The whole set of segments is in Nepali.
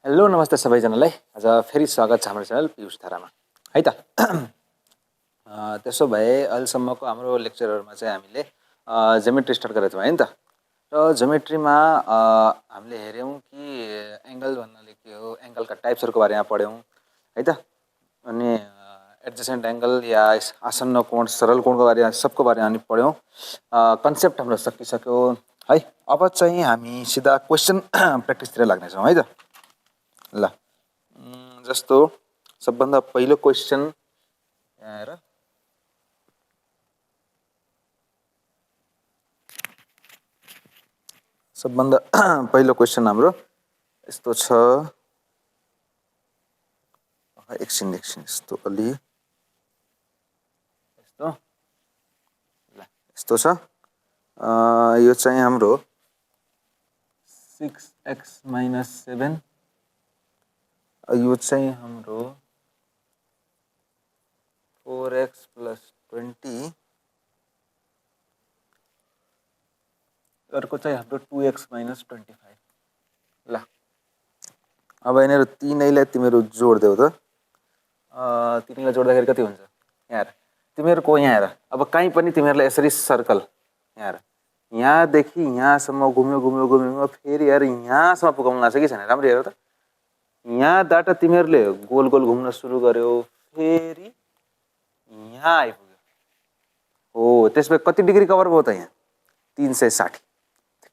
हेलो नमस्ते सबैजनालाई। आज फेरि स्वागत छ हाम्रो च्यानल पियुष धारामा है त। त्यसो भए अहिलेसम्मको हाम्रो लेक्चरहरूमा चाहिँ हामीले ज्योमेट्री स्टार्ट गरेको थियौँ है नि त। र ज्योमेट्रीमा हामीले हेऱ्यौँ कि एङ्गल भन्नाले के हो, एङ्गलका टाइप्सहरूको बारेमा पढ्यौँ है त। अनि एडजेसेन्ट एङ्गल या आसन्न कोण, सरल कोणको बारेमा सबको बारेमा हामी पढ्यौँ। कन्सेप्ट हाम्रो सकिसक्यो है। अब चाहिँ हामी सिधा क्वेसन प्र्याक्टिसतिर लाग्नेछौँ है त। ल जस्तो सबभन्दा पहिलो क्वेसन यहाँ हेर। सबभन्दा पहिलो क्वेसन हाम्रो यस्तो छ। एकछिन यस्तो अलि यस्तो छ। यो चाहिँ हाम्रो 6x - 7, यो चाहिँ हाम्रो 4x + 20, अर्को चाहिँ हाम्रो 2x - 25। ल अब यिनीहरू तीनैलाई तिमीहरू जोडिदेऊ त। तीनैलाई जोड्दाखेरि कति हुन्छ यहाँ हेर। तिमीहरूको यहाँ हेर, अब कहीँ पनि तिमीहरूलाई यसरी सर्कल यहाँ हेर, यहाँदेखि यहाँसम्म घुम्यो घुम्यो घुम्यो फेरि हेर यहाँसम्म पुगाउनु लाग्छ कि छैन, राम्रो हेर त। यहाँबाट तिमीहरूले गोल गोल घुम्न सुरु गर्यो, फेरि यहाँ आइपुग्यो। हो त्यसपछि कति डिग्री कभर भयो त यहाँ? 360।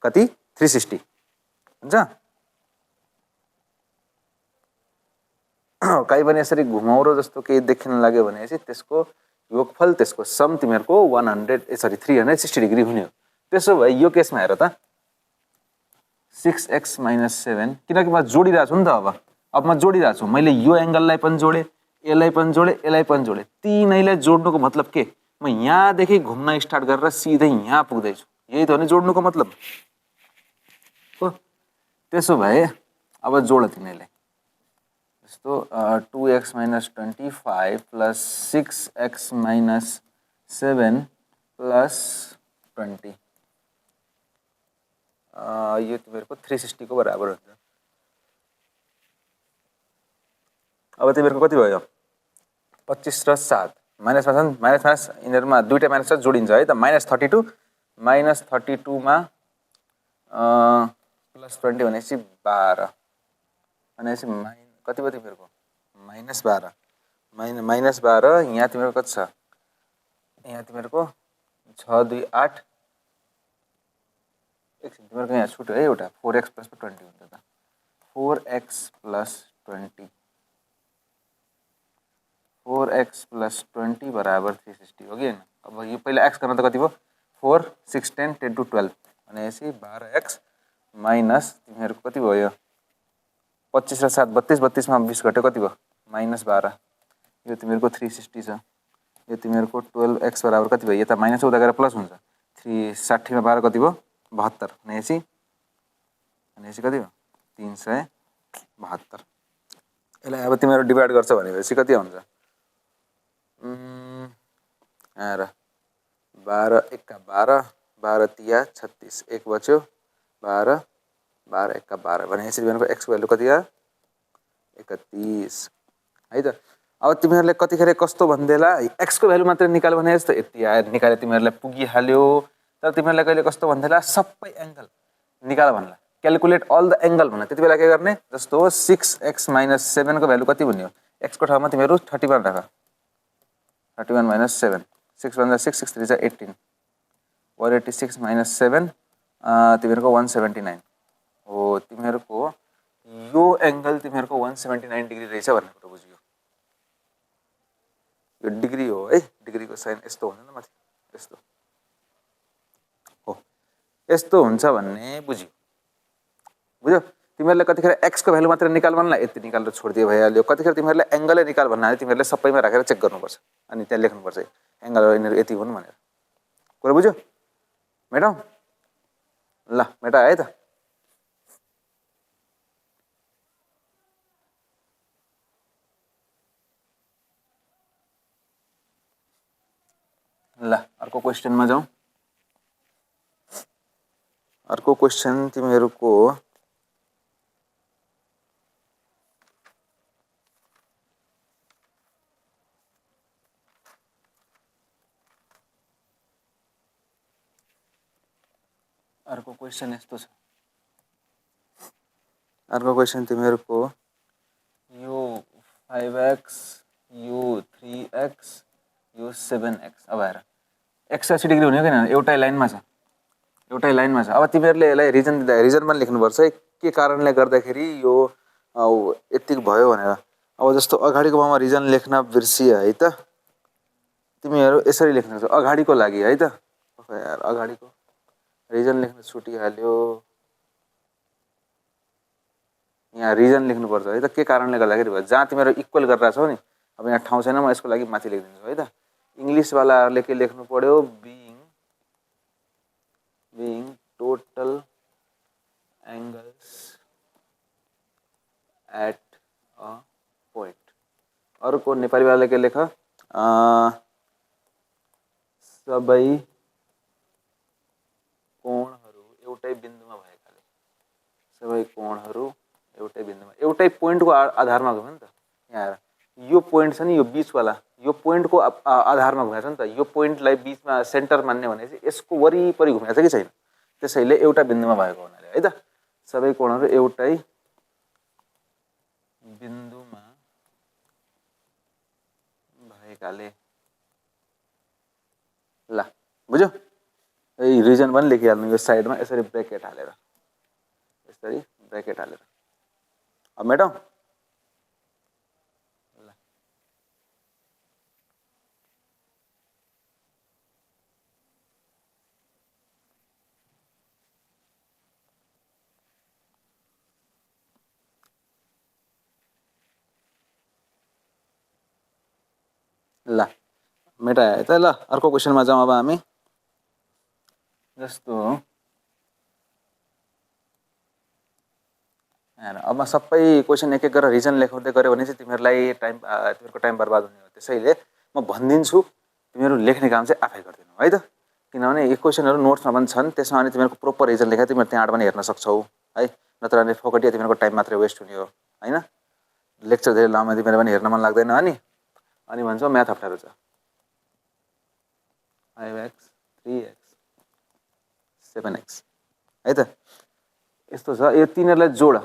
कति? 360 हुन्छ। कहीँ पनि यसरी घुमाउरो जस्तो केही देखिन लाग्यो भनेपछि त्यसको योगफल, त्यसको सम तिमीहरूको 360 डिग्री हुने हो। त्यसो भए यो केसमा हेर त, 6x - 7, किनकि म जोडिरहेको छु नि त। अब म जोडिरहेको छु, मैले यो एङ्गललाई पनि जोडेँ, यसलाई पनि जोडेँ, यसलाई पनि जोडेँ। तीनैलाई जोड्नुको मतलब के? म यहाँदेखि घुम्न स्टार्ट गरेर सिधै यहाँ पुग्दैछु, यही त हो नि जोड्नुको मतलब हो। त्यसो भए अब जोड तिमीले जस्तो 2x - 25 + 6x - 7 + 20, यो तिमीहरूको 360 को बराबर हुन्छ। अब तिमीहरूको कति भयो? 25 र 7 माइनसमा छ नि, माइनस यिनीहरूमा दुईवटा माइनस छ, जोडिन्छ है त। -32 -32 मा +20 भनेपछि 12 भनेपछि कति भयो तिमीहरूको? -12 -12। यहाँ तिमीहरूको कति छ? यहाँ तिमीहरूको 6 2 8। एकछिन तिमीहरूको यहाँ छुट्यो है एउटा, 4x + 20 हुन्छ त। 4x + 20 4x + 20 बराबर 360 हो कि होइन? अब यो पहिला x गर्न त कति भयो? 4 6 10 10 to 12 भनेपछि 12x माइनस तिमीहरूको कति भयो? 25 र 7 32, 32 मा 20 घट्यो, कति भयो? -12। यो तिमीहरूको 360 छ। यो तिमीहरूको 12x बराबर कति भयो? यता माइनस उता गएर प्लस हुन्छ। 360 मा 12 कति भयो? 72 भनेपछि कति भयो? 372। यसलाई अब तिमीहरू डिभाइड गर्छ भनेपछि कति आउँछ? आएर 12 1 का 12, 12 तिया 36, 1 बच्यो 12, 12 1 का 12 भनेपछि तिमीहरूको एक्सको भ्यालु कति आयो? 31 है त। अब तिमीहरूले कतिखेर कस्तो भन्देला, एक्सको भ्यालु मात्रै निकाल भने जस्तो यति आएर निकाले तिमीहरूलाई पुगिहाल्यो। तर तिमीहरूलाई कहिले कस्तो भन्देला, सबै एङ्गल निकाल भन्ला, क्यालकुलेट अल द एङ्गल भन्ला। त्यति बेला के गर्ने? जस्तो 6x - 7 को भ्यालु कति भन्ने हो? एक्सको ठाउँमा तिमीहरू 31 राख। 31 - 7, 6 1 6, 6 3 18, 186 - 7 तिमीहरूको 179 हो। तिमीहरूको यो एङ्गल तिमीहरूको 179 डिग्री रहेछ भन्ने कुरो बुझ्यो। यो डिग्री हो है, डिग्रीको साइन यस्तो हुन्छ नि माथि, यस्तो हो, यस्तो हुन्छ भन्ने बुझ्यो। बुझ्यो? तिमीहरूले कतिखेर एक्सको भ्यालु मात्र निकाल भन्ला, यति निकालेर छोडिदियो भइहाल्यो। कतिखेर तिमीहरूले एङ्गलै निकाल भन्नाले तिमीहरूले सबैमा राखेर चेक गर्नुपर्छ, अनि त्यहाँ लेख्नुपर्छ एङ्गल यिनीहरू यति हुन् भनेर। कुरा बुझ्यो? मेटाउँ? ल मेटा है त। ल अर्को क्वेसनमा जाउँ। अर्को क्वेसन तिमीहरूको अर्को क्वेसन यस्तो छ, अर्को क्वेसन तिमीहरूको यो 5x यो 3x यो 7x। अब हेर x 80 डिग्री हुने हो किन, एउटै लाइनमा छ, एउटै लाइनमा छ। अब तिमीहरूले यसलाई रिजन दिँदा रिजन पनि लेख्नुपर्छ है, के कारणले गर्दाखेरि यो यतिको भयो भनेर। अब जस्तो अगाडिको भागमा रिजन लेख्न बिर्सियो है त, तिमीहरू यसरी लेख्न सक्छौ अगाडिको लागि है त। यार अगाडिको रिजन लेख्न छुटिहाल्यो, यहाँ रिजन लेख्नुपर्छ है त, के कारणले गर्दाखेरि भयो। जहाँ तिमीहरू इक्वल गरेर छौ नि, अब यहाँ ठाउँ छैन, म यसको लागि माथि लेखिदिन्छु है त। इङ्ग्लिसवालाहरूले के लेख्नु पर्यो, being total angles at a point. अर्को नेपालीवालाले के लेख, सबै कोणहरू एउटै बिन्दुमा भएकाले, सबै कोणहरू एउटै बिन्दुमा एउटै पोइन्टको आधारमा घुम्यो नि त। यहाँ हेर यो पोइन्ट छ नि, यो बिचवाला, यो पोइन्टको आधारमा घुमेको छ नि त। यो पोइन्टलाई बिचमा सेन्टर मान्ने भनेपछि यसको वरिपरि घुमेको छ कि छैन, त्यसैले एउटा बिन्दुमा भएको हुनाले है त। सबै कोणहरू एउटै बिन्दुमा भएकाले। ल बुझ्यो, यही रिजन पनि लेखिहाल्नु यो साइडमा यसरी ब्रेकेट हालेर, यसरी ब्रेकेट हालेर। अब मेटौँ, ल मेटायो है त। ल अर्को क्वेसनमा जाउँ अब हामी। जस्तो अब सबै क्वेसन एक एक गरेर रिजन लेखाउँदै गऱ्यो भने चाहिँ तिमीहरूको टाइम बर्बाद हुने हो। त्यसैले म भनिदिन्छु, तिमीहरू लेख्ने काम चाहिँ आफै गरिदिनु है त। किनभने यो क्वेसनहरू नोट्समा पनि छन्, त्यसमा अनि तिमीहरूको प्रोपर रिजन लेखा तिमीहरू त्यहाँबाट पनि हेर्न सक्छौ है। नत्र भने फोकटिया तिमीहरूको टाइम मात्रै वेस्ट हुने हो होइन। लेक्चर धेरै लामो तिमीहरू पनि हेर्न मन लाग्दैन अनि भन्छौ म्याथ अप्ठ्यारो छ। 5x 3x 7x है त, यस्तो छ। यो तिनीहरूलाई जोड।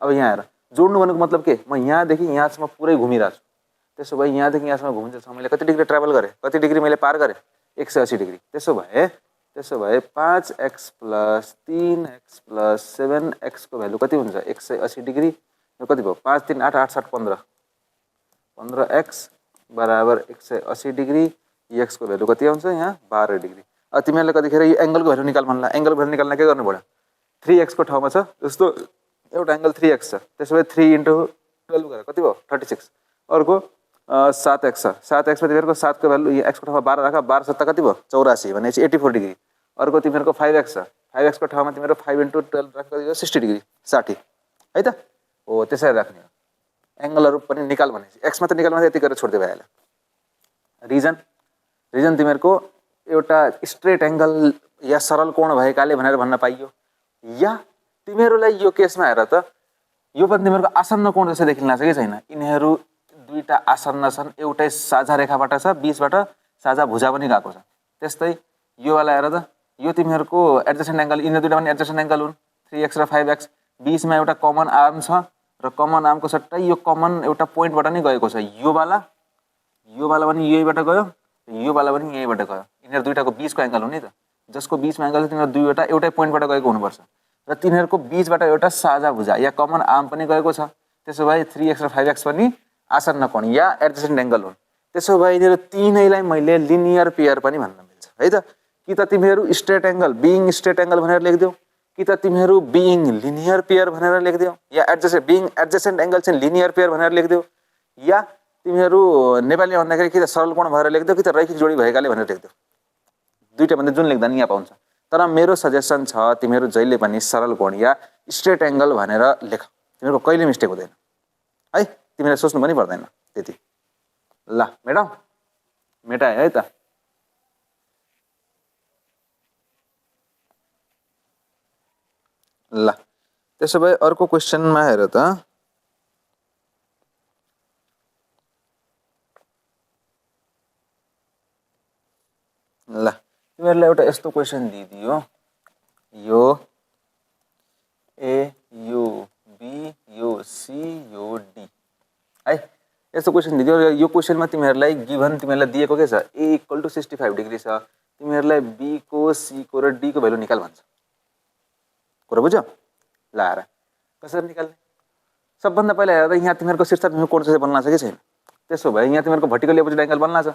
अब यहाँ हेर, जोड्नु भनेको मतलब के, म यहाँदेखि यहाँसम्म पुरै घुमिरहेको छु। त्यसो भए यहाँदेखि यहाँसम्म घुमिन्जेलसम्म मैले कति डिग्री ट्राभल गरेँ, कति डिग्री मैले पार गरेँ, 180 डिग्री। त्यसो भए 5x + 3x + 7x को भ्यालु कति हुन्छ, 180 डिग्री। यो कति भयो, 5 3 8 8 7 15, 15x बराबर 180 डिग्री। x को भ्यालु कति आउँछ यहाँ, 12 डिग्री। अब तिमीहरूले कतिखेर यो एङ्गलको भ्यालु निकाल भन्ला, एङ्गलको भ्यालु निकाल्न के गर्नु पर्यो, 3x को ठाउँमा छ जस्तो एउटा एङ्गल 3x छ, त्यसो भए 3 × 12 गरेर कति भयो, 36। अर्को 7x छ, 7x मा तिमीहरूको 7 को भ्यालु x को ठाउँमा 12 राख, 12 7 कति भयो, 84 भनेपछि 84 डिग्री। अर्को तिमीहरूको 5x छ, 5x को ठाउँमा तिमीहरू 5 × 12 राख, कति भयो, 60 डिग्री, 60 है त। हो त्यसरी राख्ने हो। एङ्गलहरू पनि निकाल भनेपछि x मात्रै निकाल भने यति गरेर छोड्दै भइहाल्यो। रिजन तिमीहरूको एउटा स्ट्रेट एङ्गल या सरल कोण भएकाले भनेर भन्न पाइयो। या तिमीहरूलाई यो केसमा हेर त, यो पनि तिमीहरूको आसन्न कोण जस्तो देखिन लाग्छ कि छैन। यिनीहरू दुईटा आसन्न छन्, एउटै साझा रेखाबाट छ, बिचबाट साझा भुजा पनि गएको छ। त्यस्तै यो वाला हेर त, यो तिमीहरूको एडजस्टेन्ट एङ्गल, यिनीहरू दुईटा पनि एडजस्टेन्ट एङ्गल हुन्, 3x र 5x। बिचमा एउटा कमन आर्म छ र कमन आर्मको सट्टै यो कमन एउटा पोइन्टबाट नै गएको छ। यो वाला पनि यहीबाट गयो, यो वाला पनि यहीबाट गयो। यिनीहरू दुईटाको बिचको एङ्गल हो नि त, जसको बिचमा एङ्गल तिनीहरू दुईवटा एउटै पोइन्टबाट गएको हुनुपर्छ र तिनीहरूको बिचबाट एउटा साझा भुजा या कमन आर्म पनि गएको छ। त्यसो भए 3x र 5x पनि आसन्न कोण या एडजस्टेन्ट एङ्गल हुन्। त्यसो भए यिनीहरू तीनैलाई मैले लिनियर पेयर पनि भन्न मिल्छ है त। कि त तिमीहरू straight angle being straight angle भनेर लेखिदेऊ, कि त तिमीहरू बिइङ लिनियर पेयर भनेर लेखिदेऊ, या बिइङ एडजस्टेन्ट एङ्गल चाहिँ लिनियर पेयर भनेर लेखिदेऊ, या तिमीहरू नेपालीमा भन्दाखेरि कि त सरल कोण भएर लेखिदेऊ, कि त रैखिक जोडी भएकाले भनेर लेखिदेऊ। दुईटा भन्दा जुन लेख्दा नि यहाँ पाउँछ। तर मेरो सजेसन छ तिमीहरू जहिले पनि सरल कोण या स्ट्रेट एङ्गल भनेर लेख, तिमीहरूको कहिले मिस्टेक हुँदैन है। तिमीलाई सोच्नु पनि पर्दैन त्यति। ल मेटाए है त। ल त्यसो भए अर्को क्वेसनमा हेर त। ल तिमीहरूलाई एउटा यस्तो क्वेसन दिइदियो, यो सी यो डी है। यस्तो क्वेसन दियो, यो क्वेसनमा तिमीहरूलाई गिभन तिमीहरूलाई दिएको के छ, ए इक्वल टु 65 डिग्री छ, तिमीहरूलाई बी को सी को र डी को भ्यालु निकाल भन्छ। कुरा बुझ्यो? ल हेर कसरी निकाल्ने। सबभन्दा पहिला हेर्दा यहाँ तिमीहरूको शीर्षाभिमुख कोण चाहिँ बन्ला छ कि छैन। त्यसो भए यहाँ तिमीहरूको भर्टिकली अपोजिट एङ्गल बन्ला छ।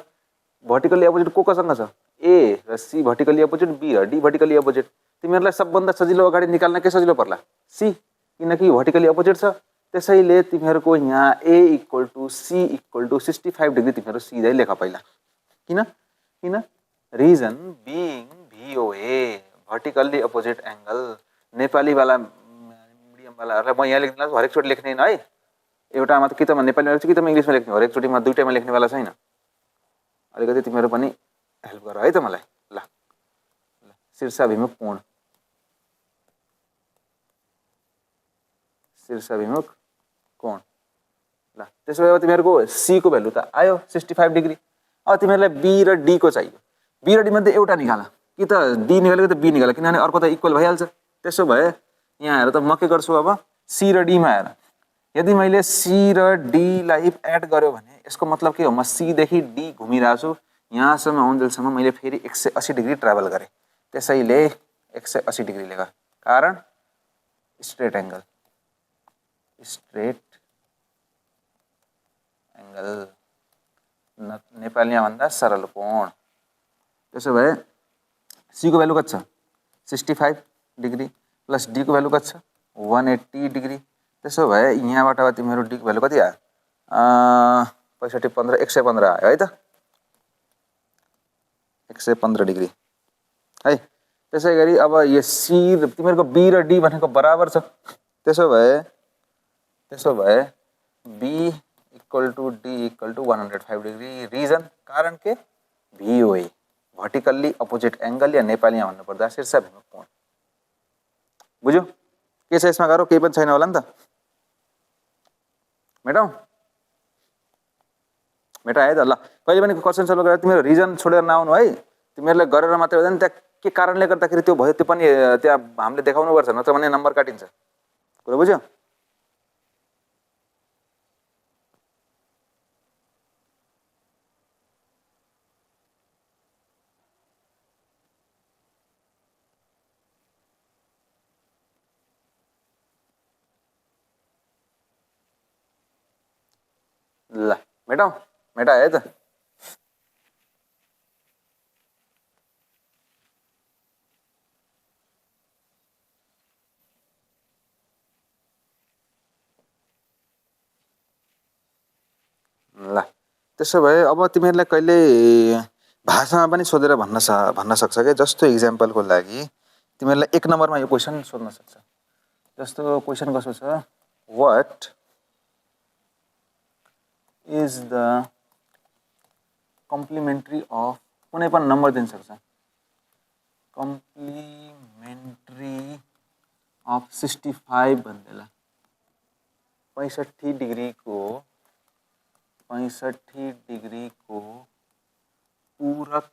भर्टिकली अपोजिट कोसँग छ, ए र सी भर्टिकली अपोजिट, बी र डी भर्टिकली अपोजिट। तिमीहरूलाई सबभन्दा सजिलो अगाडि निकाल्न के सजिलो पर्ला, सी, किनकि भर्टिकली अपोजिट छ। त्यसैले तिमीहरूको यहाँ a equal to C equal to 65 degree तिमीहरू सिधै लेख पहिला। किन reason being VOA vertically opposite angle. नेपालीवाला मिडियमवालाहरूलाई म यहाँ लेख्दिनँ, हरेकचोटि लेख्ने है, एउटामा त कि त नेपालीमा लेख्छु कि त इङ्ग्लिसमा लेख्ने, हरेकचोटिमा दुईटैमा लेख्नेवाला छैन। अलिकति तिमीहरू पनि हेल्प गर है त मलाई। ल शीर्षाभिमुख कोण, शीर्षाभिमुख कोण। ल त्यसो भए तिमीहरूको सी को भ्यालु त आयो 65 डिग्री। अब तिमीहरूलाई बी र डी को चाहियो। बी र डी मध्ये एउटा निकाल, कि त डी निकाल्यो कि त बी निकाल्यो, किनभने अर्को त इक्वल भइहाल्छ। त्यसो भए यहाँ हेर त म के गर्छु, अब सी र डीमा हेर, यदि मैले सी र डीलाई एड गर्यो भने यसको मतलब के हो, म सीदेखि डी घुमिरहेको छु, यहाँसम्म आउन्जेलसम्म मैले फेरि 180 डिग्री ट्राभल गरेँ। त्यसैले 180 डिग्री लेख, कारण स्ट्रेट एङ्गल, स्ट्रेट एङ्गल नेपालीमा भन्दा सरल कोण। त्यसो भए सी को भ्यालु कति छ, 65 डिग्री प्लस डी को भ्यालु कति छ, 180 डिग्री। त्यसो भए यहाँबाट तिमीहरू डी को भ्यालु कति आयो, 65 15 115 आयो है त, 115 डिग्री है। त्यसै गरी अब यो सी तिमीहरूको बी र डी भनेको बराबर छ। त्यसो भए B equal to D equal to 105 degree. Reason कारण के, भिओए भर्टिकल्ली अपोजिट एङ्गल, या नेपालीमा भन्नुपर्दा शीर्षाभिमुख कोण। बुझ्यो के छ यसमा, गाह्रो केही पनि छैन होला नि त। मेटायो त। ल कहिले पनि क्वेसन सल्भ गरेर तिमीहरू रिजन छोडेर नआउनु है। तिमीहरूले गरेर मात्रै हुँदैन, त्यहाँ के कारणले गर्दाखेरि त्यो भयो त्यो पनि त्यहाँ हामीले देखाउनुपर्छ, नत्र भने नम्बर काटिन्छ। कुरा बुझ्यो? ल मेटायो है त। ल त्यसो भए अब तिमीहरूलाई कहिले भाषामा पनि सोधेर भन्न सक्छ क्या। जस्तो इक्जाम्पलको लागि तिमीहरूलाई 1 नम्बरमा यो क्वेसन सोध्न सक्छ। जस्तो क्वेसन कस्तो छ, what is the complementary of, कुनै पनि नम्बर दिन सक्छ, कम्प्लिमेन्ट्री अफ 65 भन्दैला 65 डिग्रीको पूरक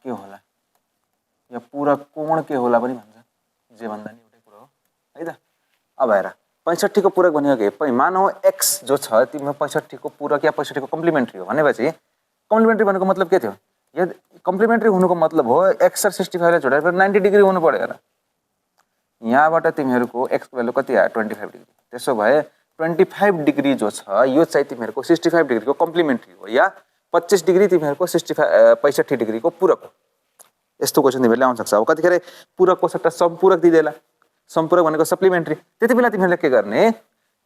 के होला, या पूरक कोण के होला पनि भन्छ, जे भन्दा नि एउटै कुरा हो है त। अब हेर 65 को पूरक भनेको के, मानौ एक्स जो छ तिम्रो 65 को पूरक या 65 को कम्प्लिमेन्ट्री हो भनेपछि कम्प्लिमेन्ट्री भनेको मतलब के थियो, यदि कम्प्लिमेन्ट्री हुनुको मतलब हो एक्स र 65 लाई जोडेर 90 डिग्री हुनु पर्यो। हेर यहाँबाट तिमीहरूको एक्स को भ्यालु कति आयो, 25 डिग्री। त्यसो भए 25 डिग्री जो छ यो चाहिँ तिमीहरूको 65 डिग्रीको कम्प्लिमेन्ट्री हो, या 25 डिग्री तिमीहरूको 65 डिग्रीको पूरक हो। यस्तो क्वेसन तिमीहरूले आउन सक्छ। अब कतिखेर पूरकको सट्टा सम्पूरक दिँदैला, सम्पूरक भनेको सप्लिमेन्ट्री, त्यति बेला तिमीहरूले के गर्ने,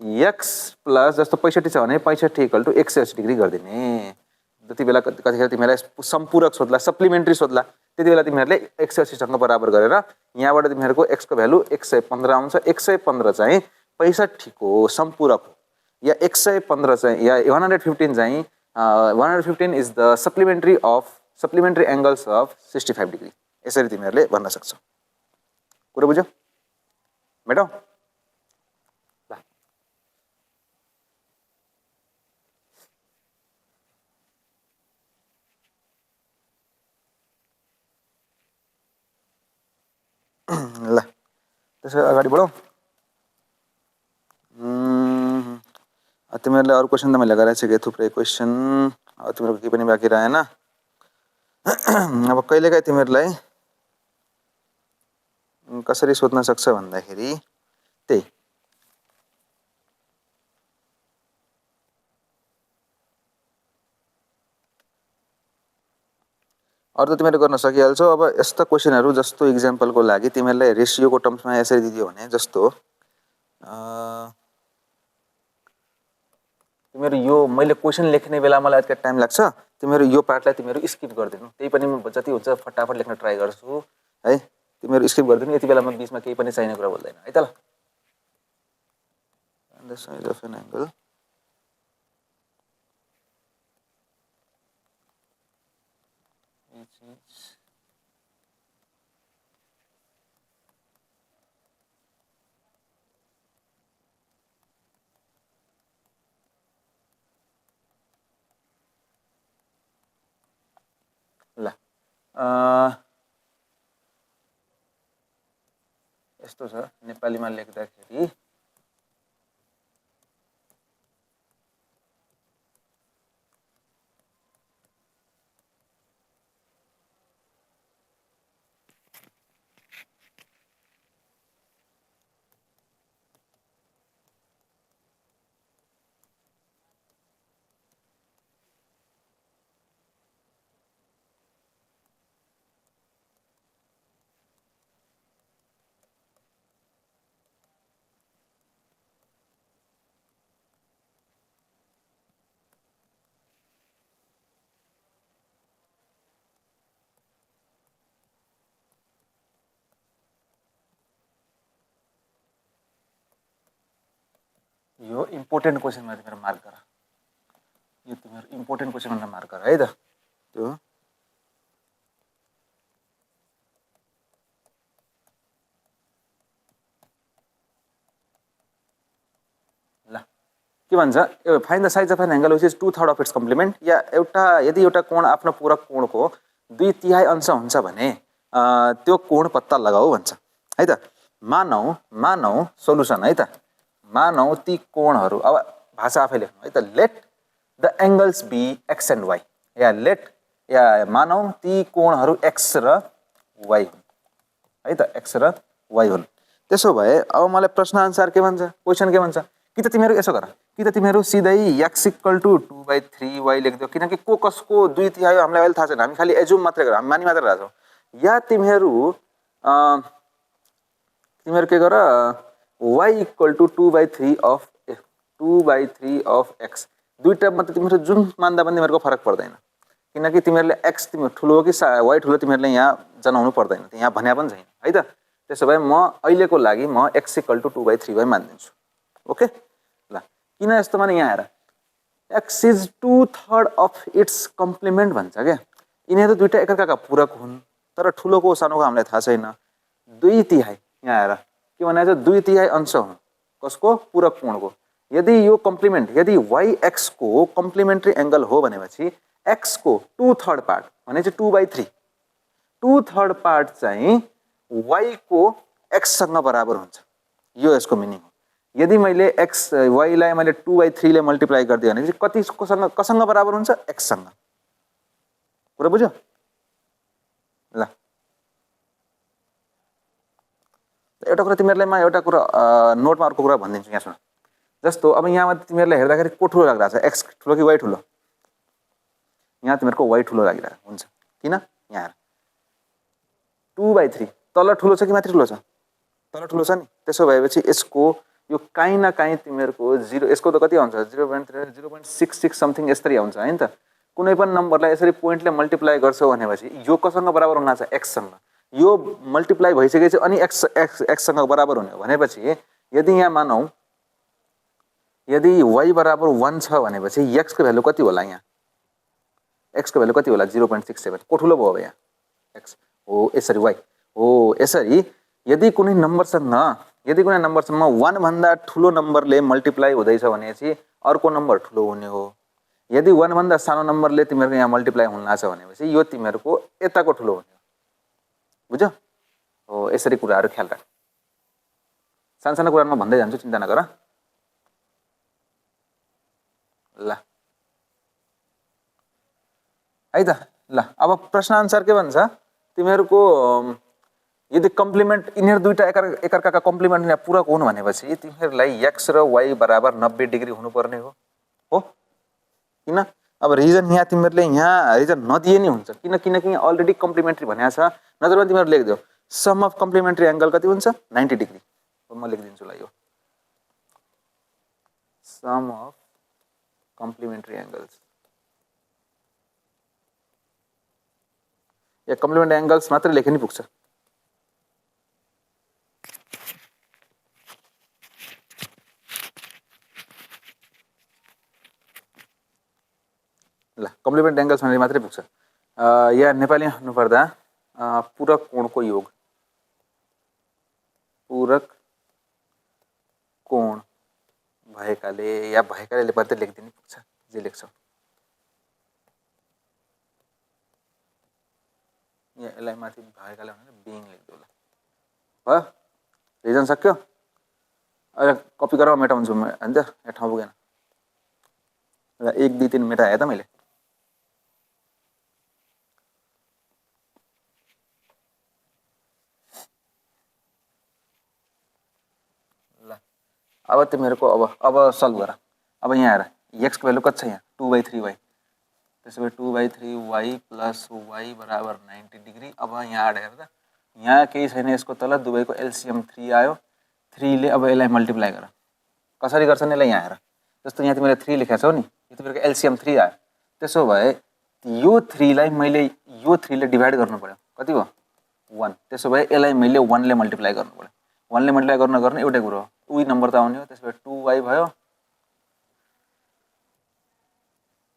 एक्स प्लस जस्तो 65 छ भने 65 इक्वल टु 180 डिग्री गरिदिने। त्यति बेला कतिखेर तिमीहरूलाई सम्पूरक सोध्ला, सप्लिमेन्ट्री सोध्ला, त्यति बेला तिमीहरूले 180 सँग बराबर गरेर यहाँबाट तिमीहरूको एक्स को भ्यालु 115 आउँछ। 115 चाहिँ 65 को सम्पूरक हो, या 115 चाहिँ या 115 चाहिँ 115 is the supplementary angles of 65 degree. यसरी तिमीहरूले भन्न सक्छौ। कुरा बुझ्यौ? मेटाउ ल त्यसो अगाडि बढौँ। तिमीहरूलाई अरू क्वेसन त मैले गराइसकेँ, थुप्रै क्वेसन। अब तिमीहरूको केही पनि बाँकी रहेन। अब कहिलेकाहीँ तिमीहरूलाई कसरी सोध्न सक्छ भन्दाखेरि त्यही अरू त तिमीहरूले गर्न सकिहाल्छौ। अब यस्ता क्वेसनहरू जस्तो इक्जाम्पलको लागि तिमीहरूलाई रेसियोको टर्म्समा यसरी दिदियो भने, जस्तो तिमीहरू यो मैले क्वेसन लेख्ने बेला मलाई अलिकति टाइम लाग्छ, तिमीहरू यो पार्टलाई तिमीहरू स्किप गरिदिनु। त्यही पनि म जति हुन्छ फटाफट लेख्न ट्राई गर्छु है। तिमीहरू स्किप गरिदिनु, यति बेला म बिचमा केही पनि चाहिने कुरा बोल्दैन है त ल। The side of an angle ल यस्तो छ, नेपालीमा लेख्दाखेरि यो इम्पोर्टेन्ट क्वेसनमा तिमीहरू मार्क गर। यो तिमीहरू इम्पोर्टेन्ट क्वेसन भनेर मार्क गर है त। त्यो ल के भन्छ, find the size of an angle which is 2/3 of its complement. या यदि एउटा कोण आफ्नो पूरक कोणको 2/3 अंश हुन्छ भने त्यो कोण पत्ता लगाऊ भन्छ है त। मानौ सोलुसन है त, मानौ ती कोणहरू, अब भाषा आफै लेख्नु है त। Let the angles be X and Y, या मानौ ती कोणहरू एक्स र वाई है त, एक्स र वाई हुन्। त्यसो भए अब मलाई प्रश्न अनुसार के भन्छ, क्वेसन के भन्छ, कि त तिमीहरू यसो गर, कि त तिमीहरू सिधै x = 2/3y लेखिदियो, किनकि को कसको 2/3 हामीलाई अहिले थाहा छैन, हामी खालि एजुम मात्रै गर, हामी मानि मात्रै रहेछौँ। या तिमीहरू के गर, y = 2/3 of x, दुईटा मात्रै तिमीहरू जुन मान्दा पनि तिमीहरूको फरक पर्दैन, किनकि तिमीहरूले x तिमीहरू ठुलो हो कि y ठुलो तिमीहरूले यहाँ जनाउनु पर्दैन, यहाँ भन्या पनि छैन है त। त्यसो भए म अहिलेको लागि म x = 2/3y मानिदिन्छु। ओके ल, किन यस्तो माने, यहाँ हेर, x is 2/3 of its complement भन्छ क्या। यिनीहरू दुईटा एकअर्काका पूरक हुन्, तर ठुलोको सानोको हामीलाई थाहा छैन। 2/3 यहाँ हेर के भनेको छ, 2/3 अंश हुन् कसको, पूरक कोणको। यदि यो कम्प्लिमेन्ट, यदि yx को कम्प्लिमेन्ट्री एंगल हो भनेपछि x को 2/3 पार्ट भने चाहिँ 2/3, 2/3 पार्ट चाहिँ y को x सँग बराबर हुन्छ। यो यसको मिनिङ हो। यदि मैले y लाई मैले 2/3 ले मल्टिप्लाई गरिदिएँ भने चाहिँ कसँग बराबर हुन्छ, x सँग। कुरा बुझ्यो ल। एउटा कुरा तिमीहरूलाई म एउटा कुरा नोटमा अर्को कुरा भनिदिन्छु, यहाँ सुन। जस्तो अब यहाँ तिमीहरूलाई हेर्दाखेरि को ठुलो लागिरहेको छ, x ठुलो कि y ठुलो? यहाँ तिमीहरूको y ठुलो लागिरहेको हुन्छ। किन? यहाँ हेर, 2/3 तल ठुलो छ कि माथि ठुलो छ? तल ठुलो छ नि। त्यसो भएपछि यसको यो काहीँ न काहीँ तिमीहरूको 0, यसको त कति आउँछ, 0.66 समथिङ यस्तरी आउँछ है त। कुनै पनि नम्बरलाई यसरी पोइन्टले मल्टिप्लाई गर्छौ भनेपछि यो कसँग बराबर हुन छ, x सँग। यो मल्टिप्लाई भइसकेपछि अनि x सँग बराबर हुने हो भनेपछि यदि यहाँ मानौ यदि y बराबर 1 छ भनेपछि x को भ्यालु कति होला, यहाँ x को भ्यालु कति होला, 0.67। को ठुलो भयो अब यहाँ, x हो, यसरी y हो। यसरी यदि कुनै नम्बरसँग 1 भन्दा ठुलो नम्बरले मल्टिप्लाई हुँदैछ भनेपछि अर्को नम्बर ठुलो हुने हो। यदि 1 भन्दा सानो नम्बरले तिमीहरूको यहाँ मल्टिप्लाई हुन लाग्छ भनेपछि यो तिमीहरूको यताको ठुलो हुने हो। बुझ्यो हो? यसरी कुराहरू ख्याल राख। सानो सानो कुरामा भन्दै जान्छु, चिन्ता नगर। ल है त। ल अब प्रश्न अनुसार के भन्छ तिमीहरूको यदि कम्प्लिमेन्ट यिनीहरू दुईटा एकअर्काका कम्प्लिमेन्ट पूरक हुनु भनेपछि तिमीहरूलाई x र y बराबर 90 डिग्री हुनुपर्ने हो किन? अब रिजन यहाँ तिमीहरूले यहाँ रिजन नदिए नि हुन्छ किनकि अलरेडी कम्प्लिमेन्ट्री भनेको छ। नत्र भने तिमीहरू लेखिदेऊ सम अफ कम्प्लिमेन्ट्री एङ्गल कति हुन्छ 90 डिग्री। म लेखिदिन्छु ल यो सम अफ कम्प्लिमेन्ट्री एङ्गल्स या कम्प्लिमेन्ट एङ्गल्स मात्रै लेखे नि पुग्छ। ल कम्प्लिमेन्ट एङ्गल्स भनेर मात्रै पुग्छ। या नेपाली हुनुपर्दा पूरक कोणको योग, पूरक कोण भएकाले या भएकाले मात्रै लेखिदिनु पुग्छ जे लेख्छौ। या यसलाई माथि भएकाले भनेर बिङ लेखिदेऊ ल भयो। रिजन सक्यो। अहिले कपी गरेर मेटाउँछु म होइन त यहाँ ठाउँ पुगेन। ल 1 2 3 मेटाएँ त मैले। ल अब तिमीहरूको अब सल्भ गर। अब यहाँ हेर x को भ्यालु कति छ यहाँ 2/3y। त्यसो भए 2/3y प्लस y बराबर 90 डिग्री। अब यहाँ हेर त यहाँ केही छैन यसको तल दुवैको एलसिएम 3 आयो। 3 ले अब यसलाई मल्टिप्लाई गर। कसरी गर्छन् यसलाई यहाँ हेर। जस्तो यहाँ तिमीले 3 लेखेका छौ नि यो तिमीहरूको एलसिएम 3 आयो। त्यसो भए यो 3 लाई मैले यो 3 ले डिभाइड गर्नु पर्यो कति भयो 1। त्यसो भए यसलाई मैले 1 ले मल्टिप्लाई गर्नु पर्यो। 1 ले मल्टिप्लाई गर्न एउटै कुरो हो उही नम्बर त आउने हो। त्यसो भए 2y भयो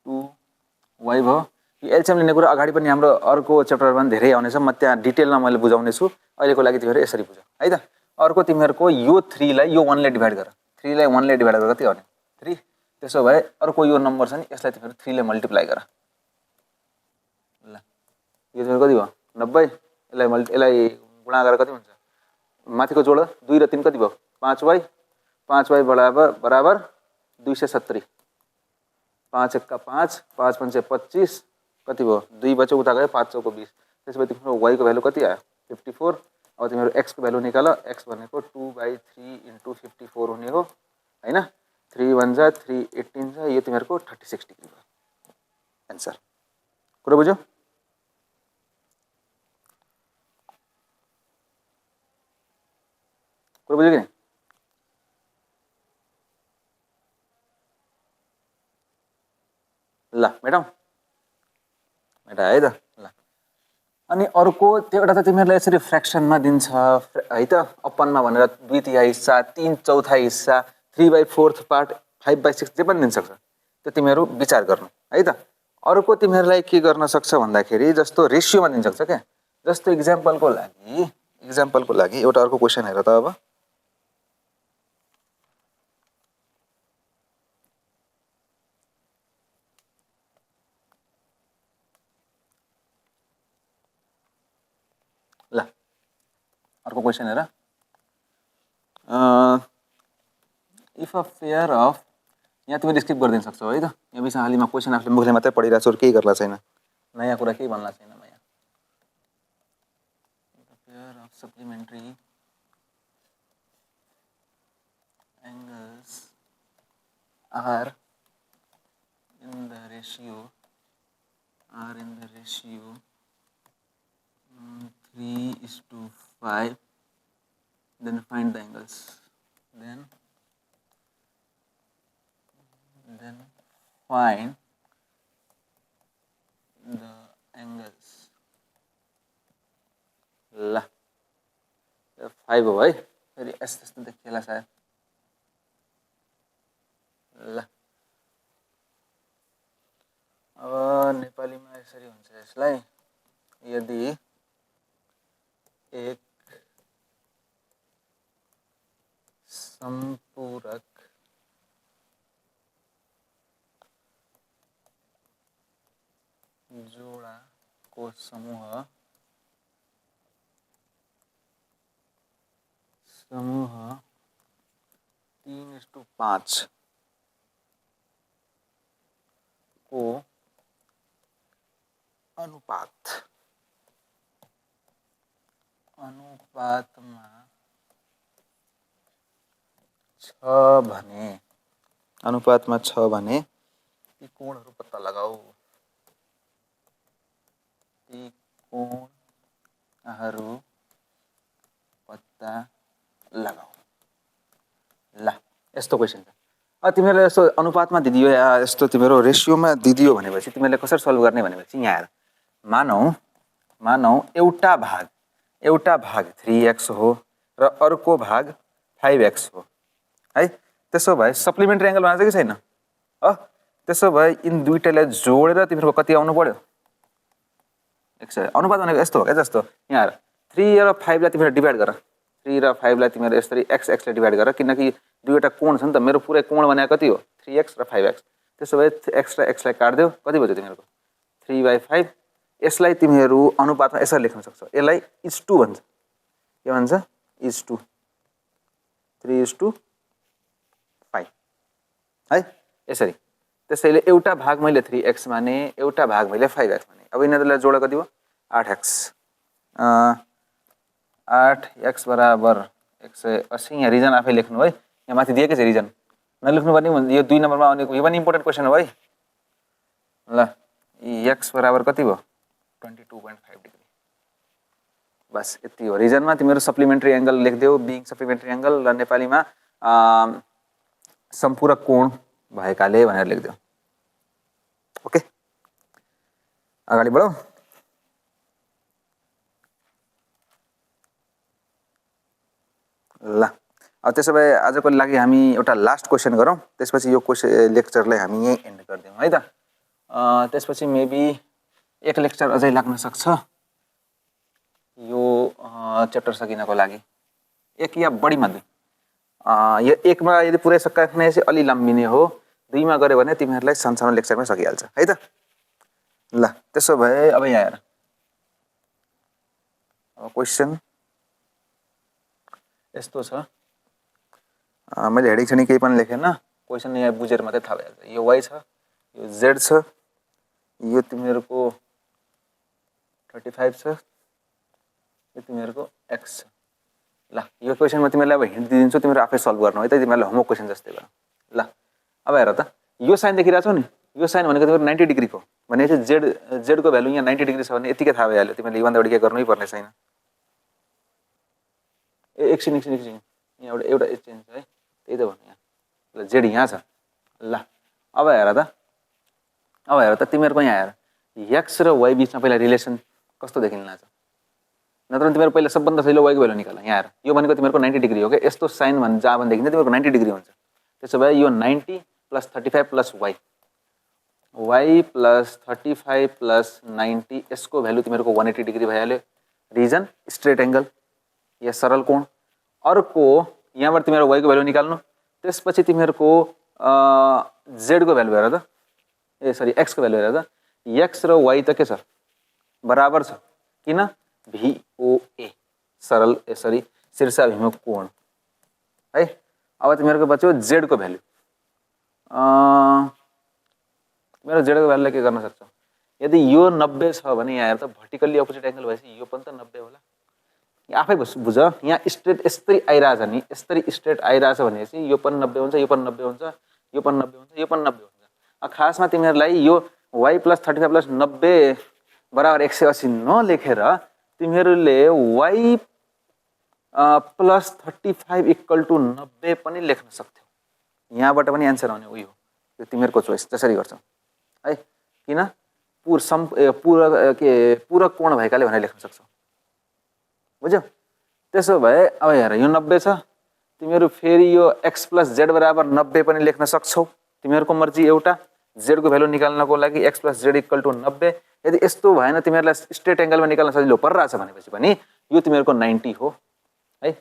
2y भयो। यो एलसिएम लिने कुरा अगाडि पनि हाम्रो अर्को च्याप्टरमा पनि धेरै आउनेछ। म त्यहाँ डिटेलमा मैले बुझाउने छु। अहिलेको लागि तिमीहरू यसरी बुझ है त। अर्को तिमीहरूको यो 3 लाई यो 1 ले डिभाइड गर। 3 लाई 1 ले डिभाइड गरेर कति आउने 3। त्यसो भए अर्को यो नम्बर छ नि यसलाई तिमीहरू 3 ले मल्टिप्लाई गर। ल यो तिमीहरू कति भयो 90। यसलाई गुणा गरेर कति हुन्छ माथिको जोड 2 र 3 कति भयो 5y। 5y बराबर 270। 5 1 का 5 5 5 25 कति भयो 2 बच्यो उता गयो 5 चौको 20। त्यसपछि तिम्रो y को भ्यालु कति आयो 54। अब तिमीहरू x को भ्यालु निकाल। x भनेको 2/3 × 54 हुने हो हैन। 3 1 जा 3 18 छ। यो तिमीहरूको 36 डिग्री भयो एन्सर। कुरा बुझ्यौ? कुरा बुझ्यो कि नि? ल मेटाउँ मेटा है त। ल अनि अर्को त्यो एउटा त तिमीहरूलाई यसरी फ्र्याक्सनमा दिन्छ है त। अपनमा भनेर 2/3 हिस्सा 3/4 हिस्सा 3/4 पार्ट 5/6 जे पनि दिन सक्छ। त्यो तिमीहरू विचार गर्नु है त। अर्को तिमीहरूलाई के गर्न सक्छ भन्दाखेरि जस्तो रेसियोमा दिन सक्छ क्या। जस्तो इक्जाम्पलको लागि एउटा अर्को क्वेसन हेर त। अब ल अर्को क्वेसन हेर। इफ अ पेयर अफ यहाँ तिमीले स्किप गरिदिन सक्छौ है त। यहाँ बिचमा हालिमा क्वेसन आफूले मुखले मात्रै पढिरहेको छु केही गर्ला छैन। नयाँ कुरा केही भन्ला छैन म यहाँ। Pair of supplementary angles are in the ratio 3:5 then find the angles then find the angles। ल 5 हो है। फेरि यस्तो यस्तो देखिएला सायद। ल अब नेपालीमा यसरी हुन्छ यसलाई। यदि एक सम्पूरक जोडाको समूह 3:5 अनुपात अनुपातमा छ भने ती कोणहरू पत्ता लगाऊ। ती कोणहरू पत्ता लगाऊ। ल यस्तो क्वेसन छ। तिमीहरूले यस्तो अनुपातमा दिदियो या यस्तो तिम्रो रेसियोमा दिदियो भनेपछि तिमीहरूले कसरी सल्भ गर्ने भनेपछि यहाँ हेर, मानौ एउटा भाग 3x हो र अर्को भाग 5x हो है। त्यसो भए सप्लिमेन्ट्री एङ्गल बनाएको छ कि छैन? त्यसो भए यिन दुईटालाई जोडेर तिमीहरूको कति आउनु पर्यो? 100। अनुपात भनेको यस्तो हो क्या, जस्तो यहाँ हेर 3 र 5 लाई तिमीले डिभाइड गर, 3 र 5 लाई तिमीहरू यसरी x ले डिभाइड गर, किनकि दुईवटा कोण छ नि त। मेरो पुरै कोण भनेको कति हो? 3x र 5x। त्यसो भए x र x लाई काट्दियो, कति बच्यो तिमीहरूको? 3/5। यसलाई तिमीहरू अनुपातमा यसरी लेख्न सक्छौ, यसलाई is2 भन्छ। के भन्छ? is2, 3:5 है, यसरी। त्यसैले एउटा भाग मैले 3x माने, एउटा भाग मैले 5x माने। अब यिनीहरूलाई जोड कति भयो? 8x। 8x बराबर 180। यहाँ रिजन आफै लेख्नु है, यहाँ माथि दिएकै छ रिजन, नलेख्नु पर्ने। यो 2 नम्बरमा आउने यो पनि इम्पोर्टेन्ट क्वेसन हो है। ल x बराबर कति भयो? 22.5 डिग्री। बस यति हो। रिजनमा तिमीहरू सप्लिमेन्ट्री एङ्गल लेखिदेऊ, बिङ सप्लिमेन्ट्री एङ्गल, र नेपालीमा सम्पूरक कोण भएकाले भनेर लेखिदेऊ। ओके, अगाडि बढौँ। ल अब त्यसो भए आजको लागि हामी एउटा लास्ट क्वेसन गरौँ, त्यसपछि यो क्वेसन लेक्चरलाई हामी यहीँ एन्ड गरिदिउँ है त। त्यसपछि मेबी एक लेक्चर अझै लाग्न सक्छ यो च्याप्टर सकिनको लागि, एक या बढी मध्ये। यो एकमा यदि पुरै सकिने चाहिँ अलि लम्बिने हो, 2मा गऱ्यो भने तिमीहरूलाई सानो लेक्चरमै सकिहाल्छ है त। ल त्यसो भए अब यहाँ हेर, अब क्वेसन यस्तो छ। मैले हेडिङ छैन केही पनि लेखेन, क्वेसन यहाँ बुझेर मात्रै थाहा भइहाल्छ। यो y छ, यो z छ, यो तिमीहरूको 35 छ, यो तिमीहरूको x छ। ल यो क्वेसनमा तिमीहरूलाई अब हिन्ट दिन्छु, तिमीहरू आफै सल्भ गर्नु है त, तिमीहरूलाई होमवर्क क्वेसन जस्तै गर। ल अब हेर त, यो साइन देखिरहेछौ नि, यो साइन भनेको तिमीहरू 90 डिग्रीको भनेपछि जेडको भ्यालु यहाँ 90 डिग्री छ भने यतिकै थाहा भइहाल्यो, तिमीहरूले योभन्दा बढी केही गर्नै पर्ने छैन। एकछिन यहाँ एउटा चेन्ज है, त्यही त भन्नु यहाँ। ल जेड यहाँ छ। ल अब हेर त तिमीहरूको यहाँ हेर, एक्स र वाइ बिचमा पहिला रिलेसन कस्तो देखिन्छ? नत्र तिमीहरू पहिला सबभन्दा पहिला वाइको भ्यालु निकाल। यहाँ हेर, यो भनेको तिमीहरूको 90 डिग्री हो क्या, यस्तो साइन भन्छ जहाँ भनेदेखि तिमीहरूको 90 डिग्री हुन्छ। त्यसो भए यो 90 + 35 + y + 35 + 90 यसको भ्यालु तिमीहरूको 180 डिग्री भइहाल्यो। रिजन स्ट्रेट एङ्गल या सरल कोण। अर्को यहाँबाट तिमीहरू वाइको भ्यालु निकाल्नु, त्यसपछि तिमीहरूको जेडको भ्यालु हेर त, एक्सको भ्यालु हेर त। एक्स र वाइ त के छ? बराबर छ। किन? VOA सरल यसरी शीर्षाभिमुख कोण है। अब तिमीहरूको बच्यो जेडको भ्यालु। तिमीहरू जेडको भ्यालुलाई के गर्न सक्छौ? यदि यो 90 छ भने यहाँ हेर त, भर्टिकल्ली अपोजिट एङ्गल भएपछि यो पनि त 90 होला। आफै बुझ, यहाँ स्ट्रेट यस्तै आइरहेछ नि, यसरी स्ट्रेट आइरहेछ भनेपछि यो पनि 90 हुन्छ, यो पनि 90 हुन्छ, यो पनि 90 हुन्छ, यो पनि 90 हुन्छ। खासमा तिमीहरूलाई यो y + 35 + 90 बराबर 180 नलेखेर तिमीहरूले y + 35 = 90 पनि लेख्न सक्थ्यौ। यहाँबाट पनि एन्सर आउने उयो यो तिमीहरूको चोइस, जसरी गर्छौ है। किन? पूरक कोण भएकाले भनेर लेख्न सक्छौ। बुझ्यौ? त्यसो भए अब हेर, यो 90 छ, तिमीहरू फेरि यो x + z = 90 पनि लेख्न सक्छौ। तिमीहरूको मर्जी एउटा, जेडको भ्यालु निकाल्नको लागि x + z = 90। यदि यस्तो भएन, तिमीहरूलाई स्ट्रेट एङ्गलमा निकाल्न सजिलो परिरहेछ भनेपछि पनि यो तिमीहरूको 90 हो है।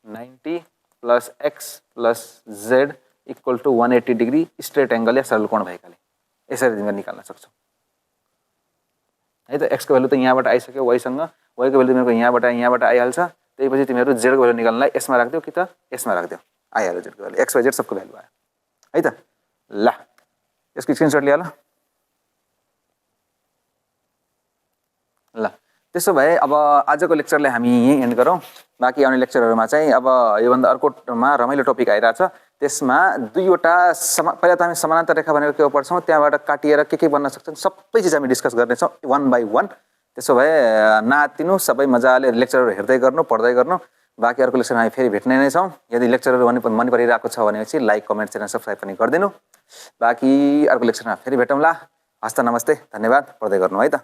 90 + x + z = 180 degree straight angle या सरल कोण भएकाले यसरी तिमीहरू निकाल्न सक्छौ है त। एक्सको भ्यालु त यहाँबाट आइसक्यो वाइसँग, वाइको भ्यालु तिमीहरूको यहाँबाट आइहाल्छ। त्यसपछि तिमीहरू जेडको भ्यालु निकाल्नलाई यसमा राख्दियौ कि त यसमा राख्दियौ, आइहाल्यो जेडको भ्यालु। एक्स वाइ जेड सबको भ्यालु आयो है त। ल यसको स्क्रिनसट लिया ल। ल त्यसो भए अब आजको लेक्चरलाई हामी यहीँ एन्ड गरौँ। बाँकी आउने लेक्चरहरूमा चाहिँ अब योभन्दा अर्कोमा रमाइलो टपिक आइरहेछ, त्यसमा दुईवटा पहिला त हामी समानान्तर रेखा भनेको के हो पढ्छौँ, त्यहाँबाट काटिएर के बन्न सक्छन् सबै चिज हामी डिस्कस गर्नेछौँ 1 by 1। त्यसो भए नआत्तिनु, सबै मजाले लेक्चरहरू हेर्दै गर्नु, पढ्दै गर्नु। बाँकी अर्को लेक्चरमा हामी फेरि भेट्ने नै छौँ। यदि लेक्चरहरू मन परिरहेको छ भनेपछि लाइक, कमेन्ट, च्यानल सब्सक्राइब पनि गरिदिनु। बाँकी अर्को लेक्चरमा फेरि भेटौँला। हस्त नमस्ते, धन्यवाद। पढ्दै गर्नु है त।